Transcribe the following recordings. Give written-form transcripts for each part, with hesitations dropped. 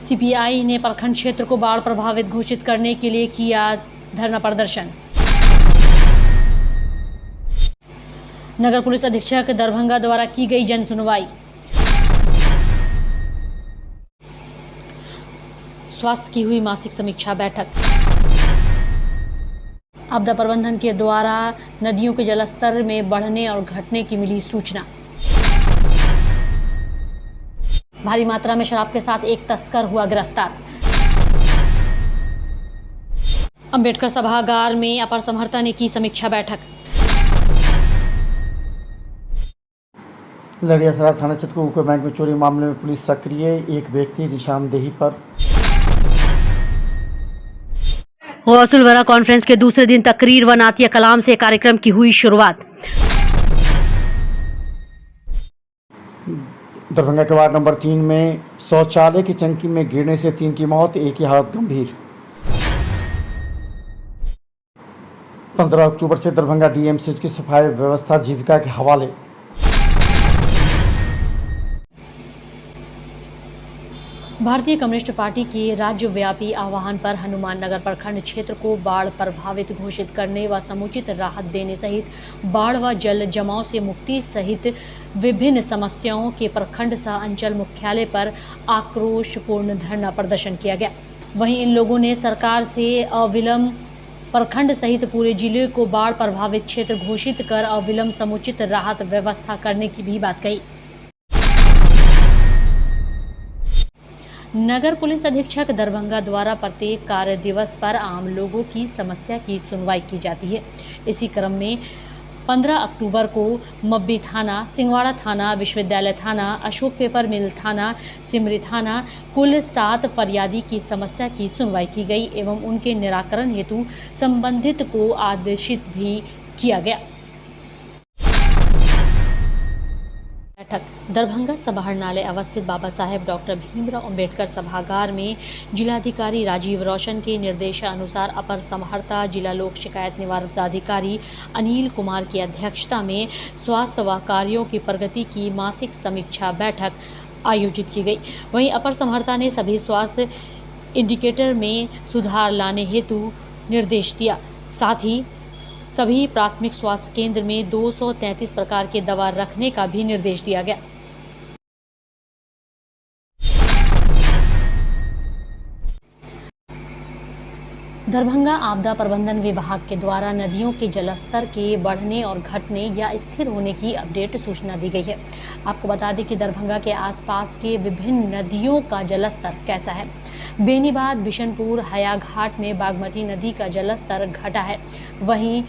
CPI ने प्रखंड क्षेत्र को बाढ़ प्रभावित घोषित करने के लिए किया धरना प्रदर्शन। नगर पुलिस अधीक्षक दरभंगा द्वारा की गई जन सुनवाई। स्वास्थ्य की हुई मासिक समीक्षा बैठक। आपदा प्रबंधन के द्वारा नदियों के जलस्तर में बढ़ने और घटने की मिली सूचना। भारी मात्रा में शराब के साथ एक तस्कर हुआ गिरफ्तार। अंबेडकर सभागार में अपर समहर्ता ने की समीक्षा बैठक। लड़ियासराय थाना क्षेत्र को यूको बैंक में चोरी मामले में पुलिस सक्रिय, एक व्यक्ति निशानदेही पर। वसूलवरा कॉन्फ्रेंस के दूसरे दिन तकरीर व नातिया कलाम से कार्यक्रम की हुई शुरुआत। दरभंगा के वार्ड नंबर 3 में शौचालय की टंकी में गिरने से 3 की मौत, एक की हालत गंभीर। 15 अक्टूबर से दरभंगा डीएमसीएच की सफाई व्यवस्था जीविका के हवाले। भारतीय कम्युनिस्ट पार्टी के राज्यव्यापी आह्वान पर हनुमान नगर प्रखंड क्षेत्र को बाढ़ प्रभावित घोषित करने व समुचित राहत देने सहित बाढ़ व जल जमाव से मुक्ति सहित विभिन्न समस्याओं के प्रखंड सह अंचल मुख्यालय पर आक्रोशपूर्ण धरना प्रदर्शन किया गया। वहीं इन लोगों ने सरकार से अविलंब प्रखंड सहित पूरे जिले को बाढ़ प्रभावित क्षेत्र घोषित कर अविलंब समुचित राहत व्यवस्था करने की भी बात कही। नगर पुलिस अधीक्षक दरभंगा द्वारा प्रत्येक कार्य दिवस पर आम लोगों की समस्या की सुनवाई की जाती है। इसी क्रम में 15 अक्टूबर को मब्बी थाना, सिंहवाड़ा थाना, विश्वविद्यालय थाना, अशोक पेपर मिल थाना, सिमरी थाना कुल 7 फरियादी की समस्या की सुनवाई की गई एवं उनके निराकरण हेतु संबंधित को आदेशित भी किया गया। बैठक दरभंगा समाहरणालय अवस्थित बाबा साहेब डॉक्टर भीमराव अंबेडकर सभागार में जिलाधिकारी राजीव रोशन के निर्देशानुसार अपर समहर्ता जिला लोक शिकायत निवारण पदाधिकारी अनिल कुमार की अध्यक्षता में स्वास्थ्य व कार्यों की प्रगति की मासिक समीक्षा बैठक आयोजित की गई। वहीं अपर समहर्ता ने सभी स्वास्थ्य इंडिकेटर में सुधार लाने हेतु निर्देश दिया। साथ ही सभी प्राथमिक स्वास्थ्य केंद्र में 233 प्रकार के दवा रखने का भी निर्देश दिया गया। दरभंगा आपदा प्रबंधन विभाग के द्वारा नदियों के जलस्तर के बढ़ने और घटने या स्थिर होने की अपडेट सूचना दी गई है। आपको बता दें कि दरभंगा के आसपास के विभिन्न नदियों का जलस्तर कैसा है। बेनीबाद, बिशनपुर, हयाघाट में बागमती नदी का जलस्तर घटा है। वहीं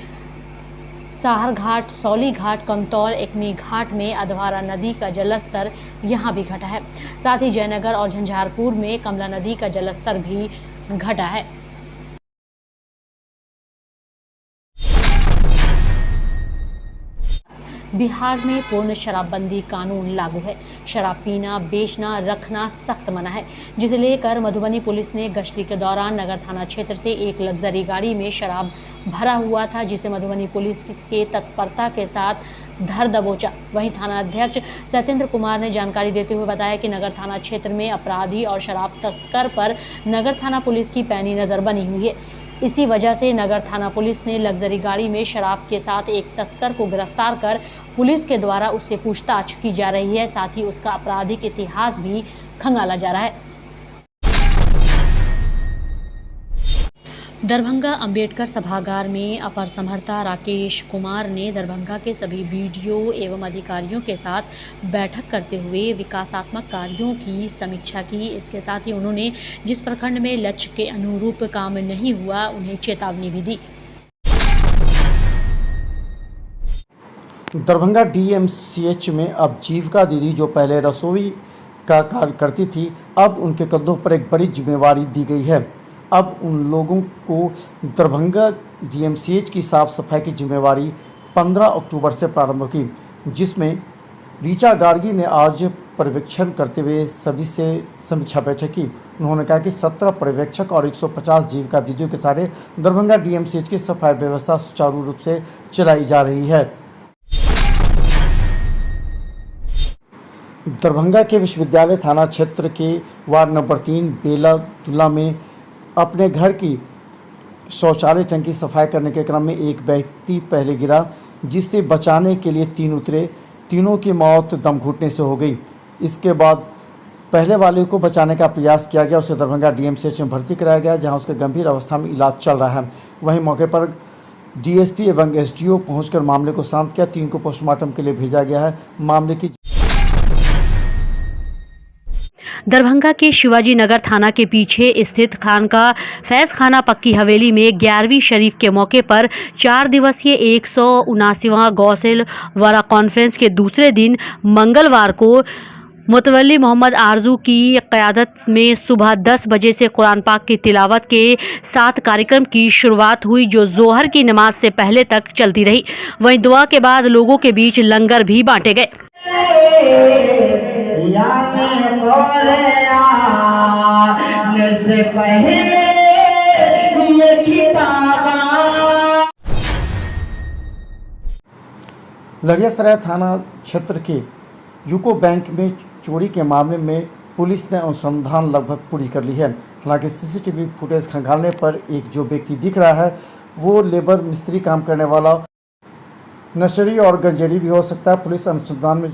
साहर घाट, सौली घाट, कमतौल, एकमी घाट में अधवारा नदी का जलस्तर यहाँ भी घटा है। साथ ही जयनगर और झंझारपुर में कमला नदी का जलस्तर भी घटा है। बिहार में पूर्ण शराबबंदी कानून लागू है। शराब पीना, बेचना, रखना सख्त मना है, जिसे लेकर मधुबनी पुलिस ने गश्ती के दौरान नगर थाना क्षेत्र से एक लग्जरी गाड़ी में शराब भरा हुआ था, जिसे मधुबनी पुलिस के तत्परता के साथ धर दबोचा। वहीं थाना अध्यक्ष सत्येंद्र कुमार ने जानकारी देते हुए बताया कि नगर थाना क्षेत्र में अपराधी और शराब तस्कर पर नगर थाना पुलिस की पैनी नजर बनी हुई है। इसी वजह से नगर थाना पुलिस ने लग्जरी गाड़ी में शराब के साथ एक तस्कर को गिरफ्तार कर पुलिस के द्वारा उससे पूछताछ की जा रही है। साथ ही उसका आपराधिक इतिहास भी खंगाला जा रहा है। दरभंगा अंबेडकर सभागार में अपर समहर्ता राकेश कुमार ने दरभंगा के सभी बीडीओ एवं अधिकारियों के साथ बैठक करते हुए विकासात्मक कार्यों की समीक्षा की। इसके साथ ही उन्होंने जिस प्रखंड में लक्ष्य के अनुरूप काम नहीं हुआ, उन्हें चेतावनी भी दी। दरभंगा डीएमसीएच में अब जीविका दीदी, जो पहले रसोई का कार्य करती थी, अब उनके कंधों पर एक बड़ी जिम्मेवारी दी गई है। अब उन लोगों को दरभंगा डीएमसीएच की साफ सफाई की जिम्मेवारी 15 अक्टूबर से प्रारंभ होगी, जिसमें रीचा गार्गी ने आज पर्यवेक्षण करते हुए सभी से समीक्षा बैठक की। उन्होंने कहा कि 17 पर्यवेक्षक और 150 जीविका दीदियों के सारे दरभंगा डीएमसीएच की सफाई व्यवस्था सुचारू रूप से चलाई जा रही है। दरभंगा के विश्वविद्यालय थाना क्षेत्र के वार्ड नंबर 3 बेलादुल्ला में अपने घर की शौचालय टंकी सफाई करने के क्रम में एक व्यक्ति पहले गिरा, जिससे बचाने के लिए 3 उतरे। तीनों की मौत दम घुटने से हो गई। इसके बाद पहले वाले को बचाने का प्रयास किया गया, उसे दरभंगा डीएमसीएच में भर्ती कराया गया, जहां उसके गंभीर अवस्था में इलाज चल रहा है। वहीं मौके पर डीएसपी एवं एसडीओ पहुंचकर मामले को शांत किया। 3 को पोस्टमार्टम के लिए भेजा गया है। मामले की दरभंगा के शिवाजी नगर थाना के पीछे स्थित खानका फैज खाना पक्की हवेली में 11वीं शरीफ के मौके पर 4 दिवसीय 179वां गौसेल वारा कॉन्फ्रेंस के दूसरे दिन मंगलवार को मुतवल्ली मोहम्मद आरजू की क़यादत में सुबह 10 बजे से कुरान पाक की तिलावत के साथ कार्यक्रम की शुरुआत हुई, जो जोहर की नमाज से पहले तक चलती रही। वहीं दुआ के बाद लोगों के बीच लंगर भी बांटे गए। लड़ियासराय थाना क्षेत्र के यूको बैंक में चोरी के मामले में पुलिस ने अनुसंधान लगभग पूरी कर ली है। हालांकि सीसीटीवी फुटेज खंगालने पर एक जो व्यक्ति दिख रहा है वो लेबर मिस्त्री काम करने वाला नशरी और गंजेरी भी हो सकता है। पुलिस अनुसंधान में